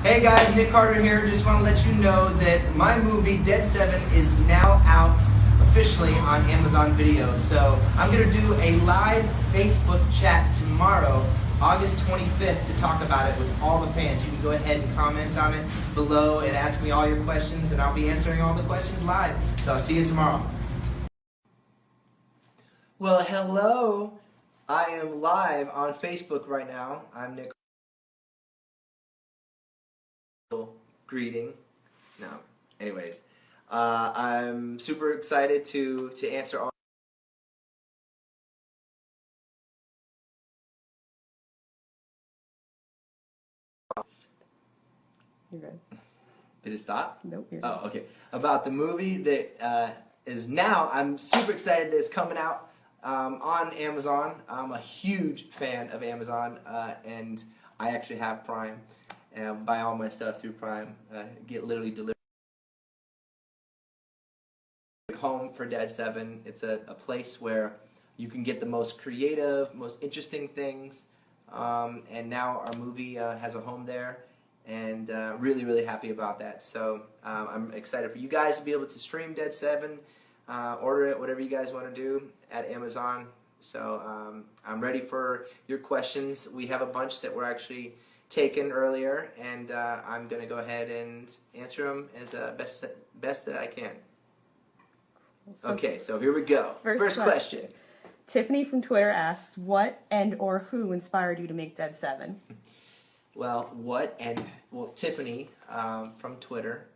Hey guys, Nick Carter here. Just want to let you know that my movie Dead 7 is now out officially on Amazon Video. So I'm going to do a live Facebook chat tomorrow, August 25th, to talk about it with all the fans. You can go ahead and comment on it below and ask me all your questions, and I'll be answering all the questions live. So I'll see you tomorrow. Well, hello. I am live on Facebook right now. I'm Nick. Greeting. No. Anyways, I'm super excited to answer all. You're good. Did it stop? Nope. You're good. Oh, okay. About the movie that is now. I'm super excited that it's coming out on Amazon. I'm a huge fan of Amazon, and I actually have Prime. And buy all my stuff through Prime. Get literally delivered home for Dead 7. It's a place where you can get the most creative, most interesting things. And now our movie has a home there. And really, really happy about that. So I'm excited for you guys to be able to stream Dead 7, order it, whatever you guys want to do at Amazon. So I'm ready for your questions. We have a bunch that were actually taken earlier, and I'm going to go ahead and answer them as best that I can. Okay, so here we go. First question. Tiffany from Twitter asks, what and or who inspired you to make Dead 7? Well, Tiffany from Twitter,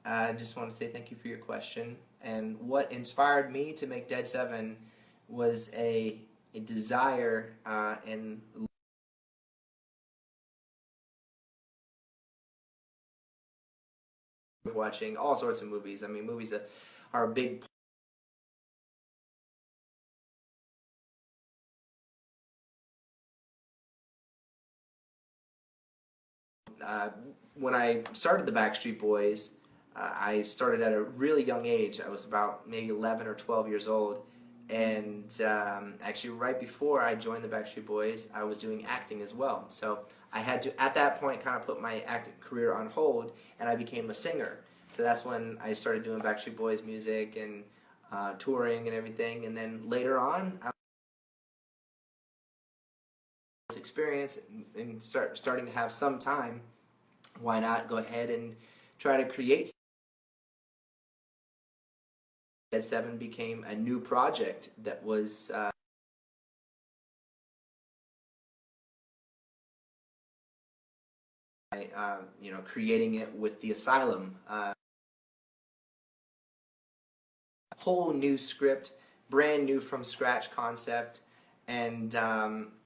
I just want to say thank you for your question. And what inspired me to make Dead 7 was a desire and watching all sorts of movies. I mean, movies are a big when I started the Backstreet Boys, I started at a really young age. I was about maybe 11 or 12 years old, and actually right before I joined the Backstreet Boys, I was doing acting as well. So I had to, at that point, kind of put my acting career on hold, and I became a singer. So that's when I started doing Backstreet Boys music and touring and everything. And then later on, I was experience and starting to have some time. Why not go ahead and try to create? Dead 7 became a new project that was creating it with the Asylum. Whole new script, brand new from scratch concept, and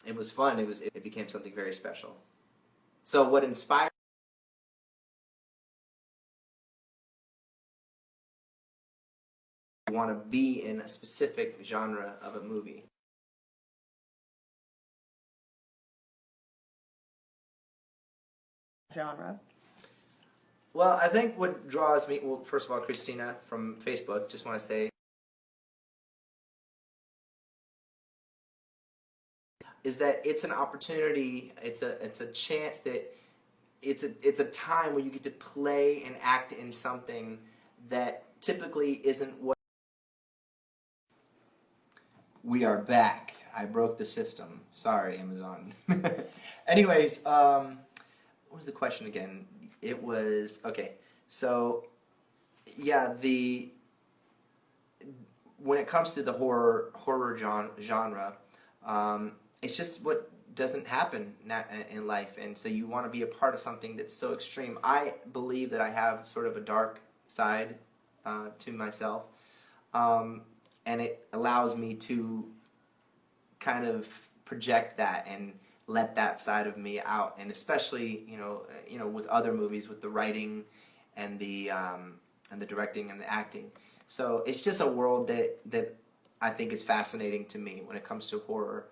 it was fun. It became something very special. So what inspired want to be in a specific genre of a movie? Genre. Well, I think what draws me, well, first of all, Christina from Facebook, just want to say, is that it's an opportunity, it's a chance that it's a time where you get to play and act in something that typically isn't what. We are back. I broke the system. Sorry, Amazon. Anyways, what was the question again? It was, okay, so yeah, when it comes to the horror genre, it's just what doesn't happen in life, and so you want to be a part of something that's so extreme. I believe that I have sort of a dark side to myself, and it allows me to kind of project that and let that side of me out, and especially with other movies, with the writing and the directing and the acting. So it's just a world that I think is fascinating to me when it comes to horror,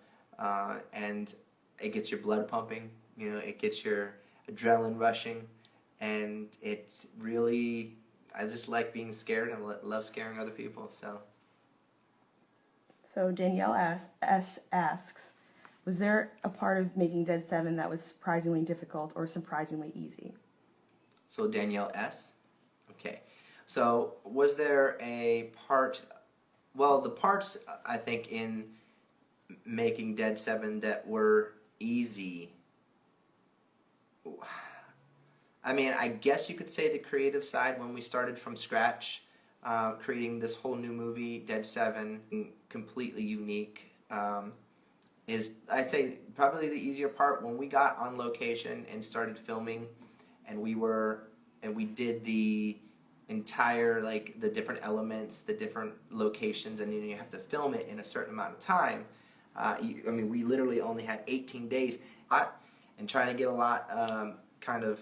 and it gets your blood pumping. It gets your adrenaline rushing, and it's really, I just like being scared and love scaring other people. So Danielle asks, was there a part of making Dead 7 that was surprisingly difficult or surprisingly easy? So Danielle S. Okay. So was there a part? Well, the parts I think in making Dead 7 that were easy. I mean, I guess you could say the creative side when we started from scratch, creating this whole new movie, Dead 7, completely unique, is, I'd say, probably the easier part. When we got on location and started filming, and we did the entire, like, the different elements, the different locations, and then you have to film it in a certain amount of time. I mean, we literally only had 18 days, and trying to get a lot, kind of,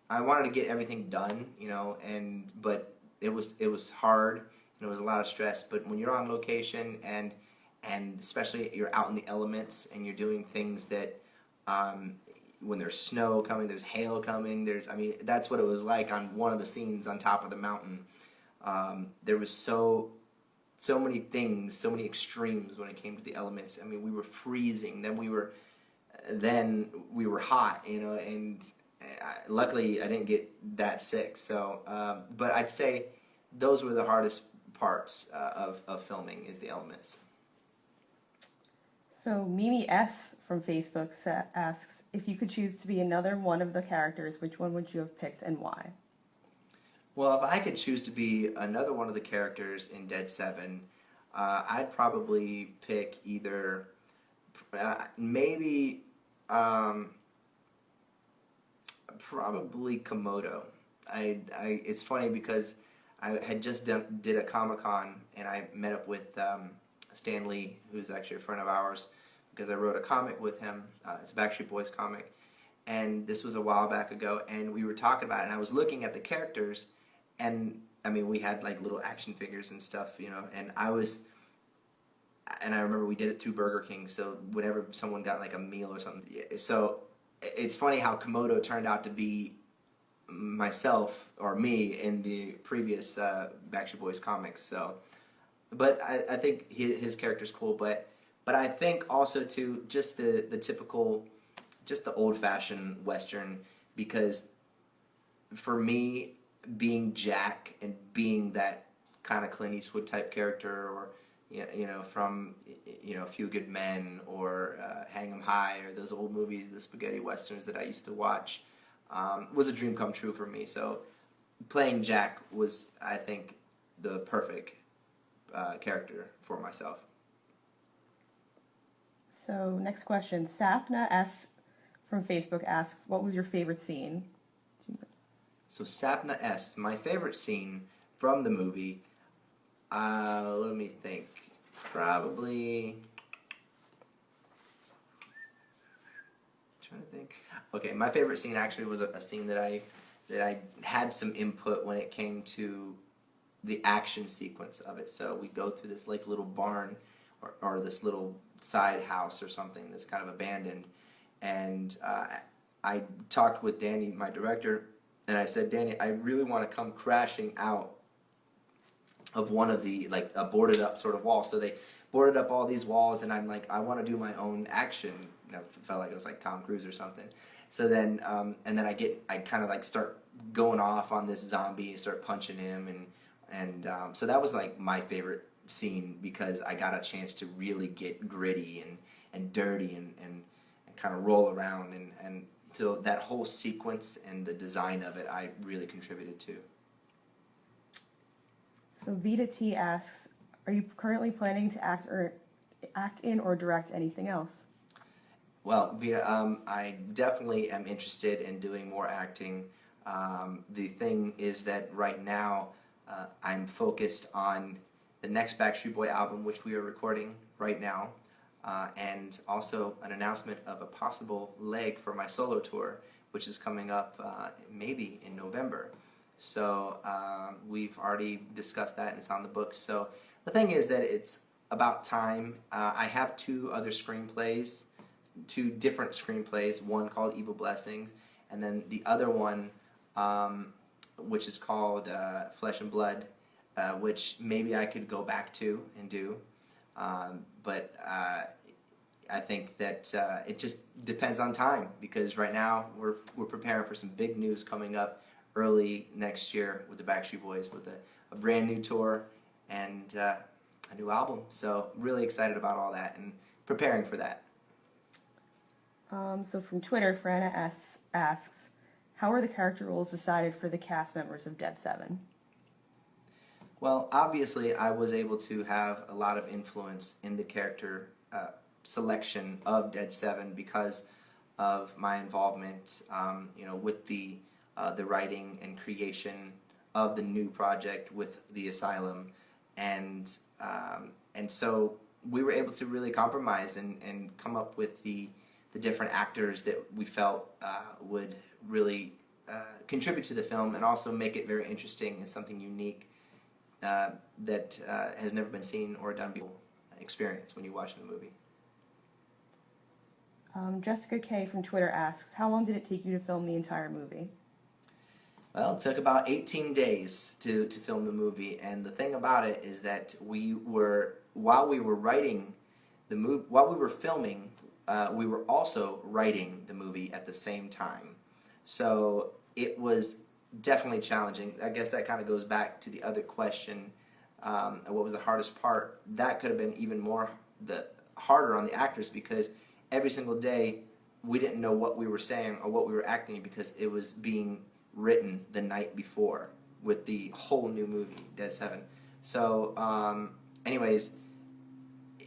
I wanted to get everything done, you know, but it was hard, and it was a lot of stress. But when you're on location and especially you're out in the elements and you're doing things that, when there's snow coming, there's hail coming, I mean, that's what it was like on one of the scenes on top of the mountain. There was so many things, so many extremes when it came to the elements. I mean, we were freezing, then we were hot, you know, and luckily I didn't get that sick. So, but I'd say those were the hardest parts of filming, is the elements. So Mimi S. from Facebook asks, if you could choose to be another one of the characters, which one would you have picked and why? Well, if I could choose to be another one of the characters in Dead 7, I'd probably pick either, maybe, probably Komodo. It's funny because I had just did a Comic-Con, and I met up with Stan Lee, who's actually a friend of ours, because I wrote a comic with him. It's a Backstreet Boys comic, and this was a while back ago, and we were talking about it, and I was looking at the characters, and I mean, we had like little action figures and stuff, you know, and I remember we did it through Burger King, so whenever someone got like a meal or something, so it's funny how Komodo turned out to be myself, or me, in the previous Backstreet Boys comics. So, but I think his character's cool, but I think also too, just the typical, just the old-fashioned Western, because for me, being Jack and being that kind of Clint Eastwood type character, or you know, from, you know, A Few Good Men, or Hang 'Em High, or those old movies, the spaghetti westerns that I used to watch, was a dream come true for me. So playing Jack was, I think, the perfect character for myself. So next question, Sapna S. from Facebook asks, what was your favorite scene? So Sapna S, my favorite scene from the movie, let me think, probably, trying to think. Okay, my favorite scene actually was a scene that I had some input when it came to the action sequence of it. So we go through this like little barn, or this little side house or something that's kind of abandoned, and I talked with Danny, my director, and I said, Danny, I really want to come crashing out of one of the, like, a boarded up sort of wall. So they boarded up all these walls, and I'm like, I want to do my own action. You know, it felt like it was like Tom Cruise or something. So then, and then I kind of like start going off on this zombie, start punching him, and so that was like my favorite scene, because I got a chance to really get gritty and dirty and kind of roll around, and so that whole sequence and the design of it, I really contributed to. So Vita T asks, are you currently planning to act in or direct anything else? Well, Vita, I definitely am interested in doing more acting. The thing is that right now I'm focused on the next Backstreet Boy album, which we are recording right now, and also an announcement of a possible leg for my solo tour, which is coming up maybe in November. So we've already discussed that, and it's on the books. So the thing is that it's about time. I have two different screenplays, one called Evil Blessings, and then the other one, which is called Flesh and Blood, which maybe I could go back to and do. But I think that it just depends on time, because right now we're preparing for some big news coming up early next year with the Backstreet Boys, with a brand new tour and a new album. So really excited about all that and preparing for that. So from Twitter, Franna asks, how are the character roles decided for the cast members of Dead 7? Well, obviously, I was able to have a lot of influence in the character selection of Dead 7 because of my involvement, with the writing and creation of the new project with the Asylum, and so we were able to really compromise and come up with the different actors that we felt would really contribute to the film and also make it very interesting and something unique that has never been seen or done before. Experience when you watch the movie. Jessica K from Twitter asks, how long did it take you to film the entire movie? Well, it took about 18 days to film the movie, and the thing about it is that while we were filming, we were also writing the movie at the same time. So it was definitely challenging. I guess that kind of goes back to the other question, what was the hardest part? That could have been even more harder on the actors, because every single day we didn't know what we were saying or what we were acting, because it was being written the night before with the whole new movie, Dead 7. So, anyways,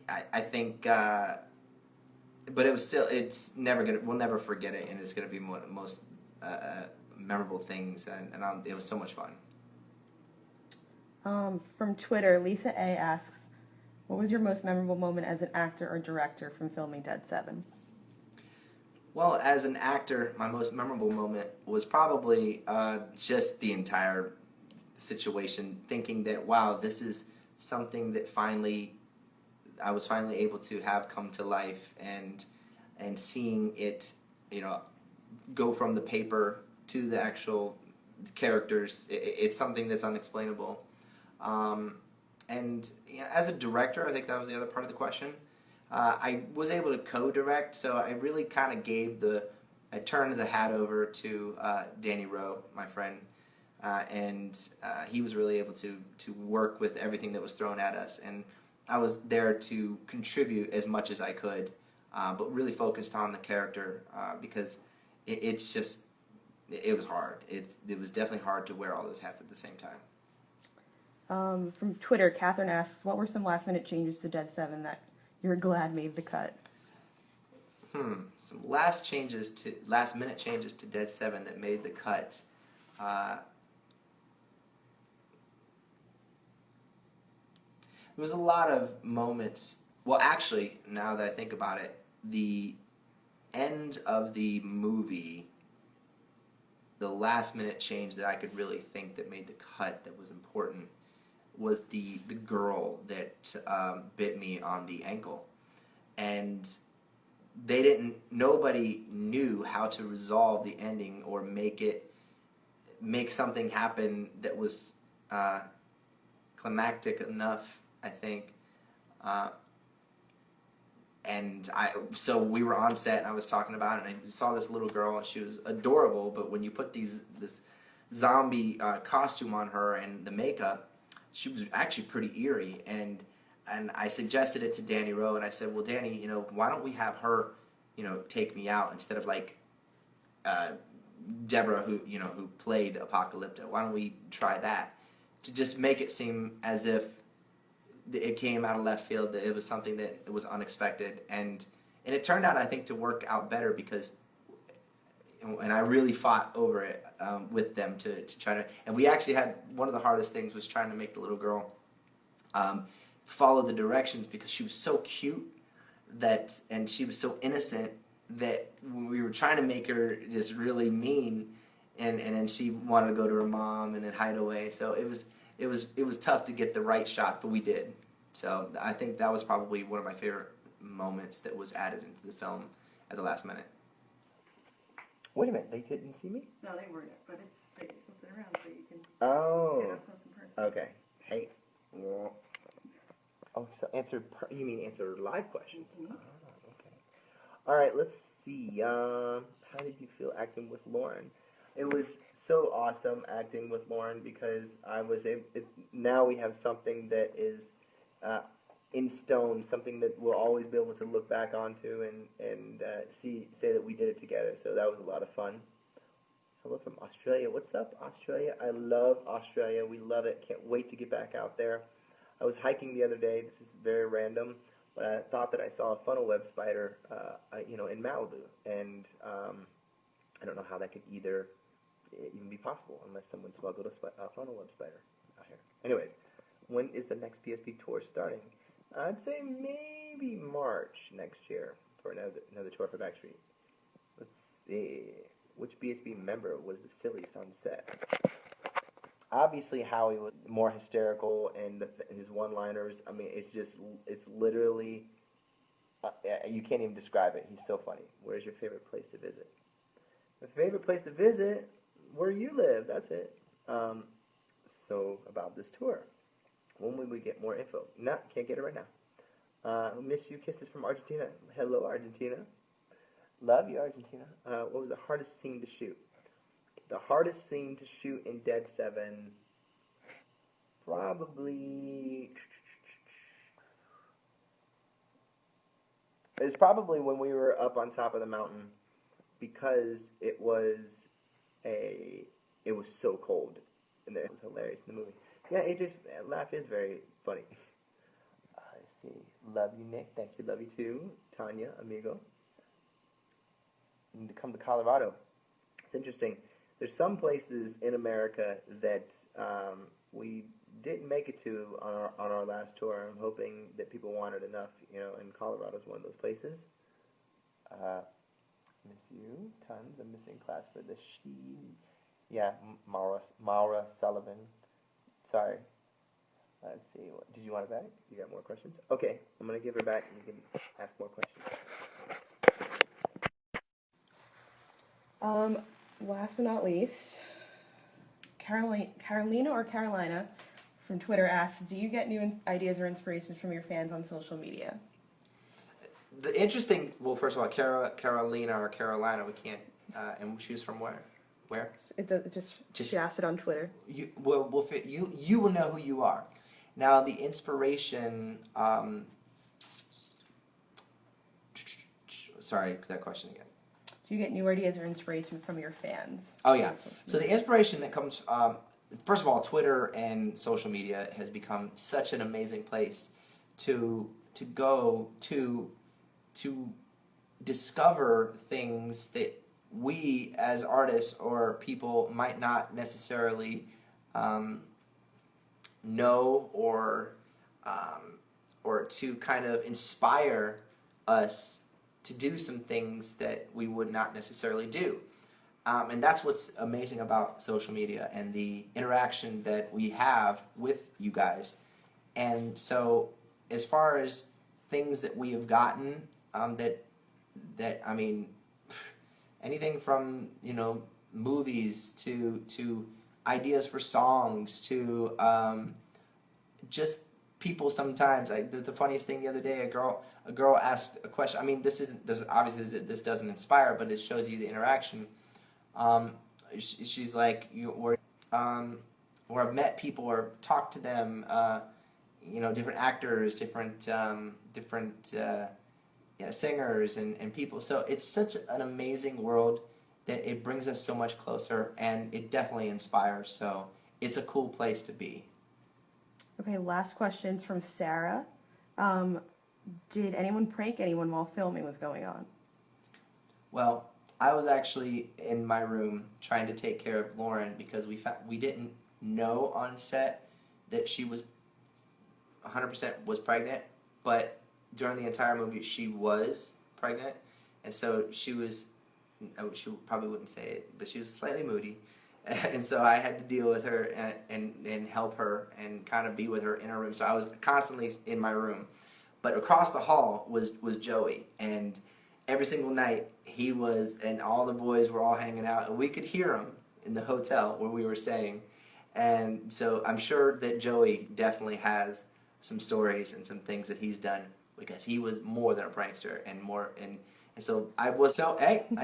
I think, but it was still, we'll never forget it, and it's going to be one of the most memorable things, and it was so much fun. From Twitter, Lisa A asks, what was your most memorable moment as an actor or director from filming Dead 7? Well, as an actor, my most memorable moment was probably just the entire situation, thinking that, wow, this is something that I was finally able to have come to life, and seeing it, go from the paper to the actual characters, it's something that's unexplainable. And as a director, I think that was the other part of the question. I was able to co-direct, so I really kind of I turned the hat over to Danny Rowe, my friend, and he was really able to work with everything that was thrown at us, and I was there to contribute as much as I could, but really focused on the character, because it was hard. It was definitely hard to wear all those hats at the same time. From Twitter, Catherine asks, what were some last-minute changes to Dead 7 that you're glad made the cut? Some last-minute changes to Dead 7 that made the cut. There was a lot of moments. Well, actually, now that I think about it, the end of the movie, the last-minute change that I could really think that made the cut that was important was the girl that bit me on the ankle, and nobody knew how to resolve the ending or make something happen that was climactic enough, I think. So we were on set, and I was talking about it, and I saw this little girl, and she was adorable, but when you put this zombie costume on her and the makeup, she was actually pretty eerie, and I suggested it to Danny Rowe, and I said, well, Danny, why don't we have her, take me out instead of like Deborah, who played Apocalypto. Why don't we try that to just make it seem as if it came out of left field, that it was something that was unexpected, and it turned out, I think, to work out better, because, and I really fought over it with them to try to, and we actually had, one of the hardest things was trying to make the little girl follow the directions, because she was so cute and she was so innocent that we were trying to make her just really mean, and then she wanted to go to her mom and then hide away. So it was tough to get the right shots, but we did. So I think that was probably one of my favorite moments that was added into the film at the last minute. Wait a minute, they didn't see me? No, they weren't, but they flipped it around so you can Oh. get up close and personal. Okay. Hey. Oh, so you mean answer live questions? Mm-hmm. Oh, okay. All right, let's see. How did you feel acting with Lauren? It was so awesome acting with Lauren because I was able. Now we have something that is uh, in stone, something that we'll always be able to look back onto and say that we did it together. So that was a lot of fun. Hello from Australia. What's up, Australia? I love Australia. We love it. Can't wait to get back out there. I was hiking the other day. This is very random, but I thought that I saw a funnel web spider, in Malibu, and I don't know how that could even be possible unless someone smuggled a funnel web spider out here. Anyways, when is the next PSP tour starting? I'd say maybe March next year for another tour for Backstreet. Let's see. Which BSB member was the silliest on set? Obviously, Howie was more hysterical, and his one-liners. I mean, it's literally, you can't even describe it. He's so funny. Where's your favorite place to visit? My favorite place to visit, where you live. That's it. So about this tour, when will we get more info? No, can't get it right now. Miss you. Kisses from Argentina. Hello, Argentina. Love you, Argentina. What was the hardest scene to shoot? The hardest scene to shoot in Dead 7, probably... It's probably when we were up on top of the mountain, because it was so cold, and it was hilarious in the movie. Yeah, AJ's laugh is very funny. Let's see. Love you, Nick. Thank you. Love you too, Tanya, amigo. You need to come to Colorado. It's interesting. There's some places in America that we didn't make it to on our last tour. I'm hoping that people want it enough, and Colorado's one of those places. Miss you, tons. I'm missing class for the Yeah, Maura Sullivan. Sorry. Let's see. Did you want it back? You got more questions? Okay, I'm going to give her back and you can ask more questions. Last but not least, Carolina or Carolina from Twitter asks, do you get new ideas or inspirations from your fans on social media? The interesting, well, first of all, Carolina or Carolina, we can't, and choose from where? Where? Just she asked it on Twitter. You will know who you are. Now, the inspiration, sorry, that question again. Do you get new ideas or inspiration from your fans? Oh, yeah. So the inspiration that comes, first of all, Twitter and social media has become such an amazing place to go to discover things that we as artists or people might not necessarily know, or to kind of inspire us to do some things that we would not necessarily do. And that's what's amazing about social media and the interaction that we have with you guys. And so as far as things that we have gotten, that I mean, anything from, movies to ideas for songs to just people sometimes. The funniest thing the other day, a girl asked a question. I mean, this obviously this doesn't inspire, but it shows you the interaction. She's like, or I've met people or talked to them, different actors, different singers and people. So it's such an amazing world that it brings us so much closer, and it definitely inspires. So it's a cool place to be. Okay, last question's from Sarah. Did anyone prank anyone while filming was going on? Well, I was actually in my room trying to take care of Lauren because we didn't know on set that she was 100% was pregnant, but during the entire movie she was pregnant, and so she probably wouldn't say it, but she was slightly moody, and so I had to deal with her and help her and kind of be with her in her room. So I was constantly in my room, but across the hall was Joey, and every single night he was, and all the boys were all hanging out, and we could hear him in the hotel where we were staying. And so I'm sure that Joey definitely has some stories and some things that he's done, because he was more than a prankster, and And so I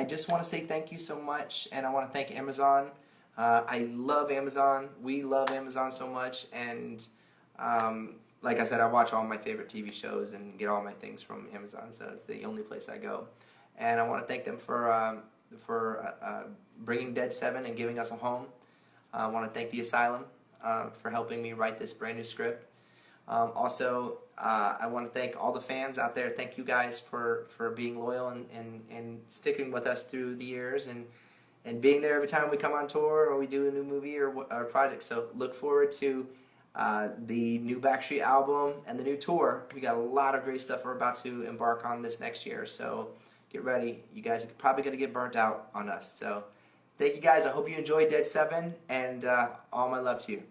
just want to say thank you so much, and I want to thank Amazon. I love Amazon. We love Amazon so much, and like I said, I watch all my favorite TV shows and get all my things from Amazon. So it's the only place I go, and I want to thank them for bringing Dead 7 and giving us a home. I want to thank the Asylum for helping me write this brand new script. Also, I want to thank all the fans out there. Thank you guys for being loyal and sticking with us through the years and being there every time we come on tour or we do a new movie or project. So look forward to the new Backstreet album and the new tour. We got a lot of great stuff we're about to embark on this next year. So get ready. You guys are probably going to get burnt out on us. So thank you guys. I hope you enjoyed Dead 7, and all my love to you.